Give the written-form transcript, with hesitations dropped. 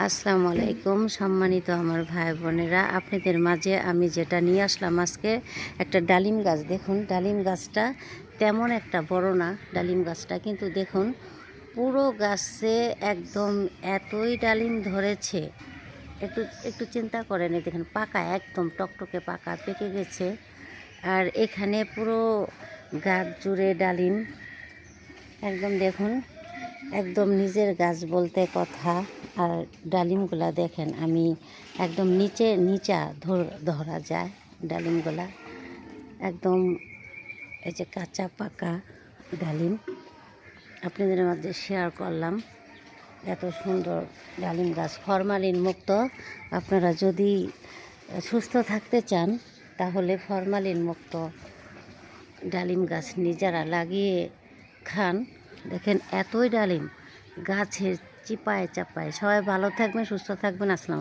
আসসালামু আলাইকুম সম্মানিত আমার ভাই বোনেরা, আপনাদের মাঝে আমি যেটা নিয়ে আসলাম আজকে একটা ডালিম গাছ। দেখুন ডালিম গাছটা তেমন একটা বড় না, ডালিম গাছটা কিন্তু দেখুন পুরো গাছে একদম এতই ডালিম ধরেছে। একটু একটু চিন্তা করেন, এই দেখেন পাকা, একদম টকটকে পাকা পেকে গেছে। আর এখানে পুরো গাছ জুড়ে ডালিম, একদম দেখুন একদম নিজের গাছ বলতে কথা। আর ডালিমগুলা দেখেন, আমি একদম নিচা ধরা যায় ডালিমগুলা একদম। এই যে কাঁচা পাকা ডালিম আপনাদের মধ্যে শেয়ার করলাম। এত সুন্দর ডালিম গাছ, ফরমালিন মুক্ত। আপনারা যদি সুস্থ থাকতে চান তাহলে ফরমালিন মুক্ত ডালিম গাছ নিজেরা লাগিয়ে খান। দেখেন এতই ডালিম গাছের চিপায় চাপায়। সবাই ভালো থাকবেন, সুস্থ থাকবেন। আসসালাম।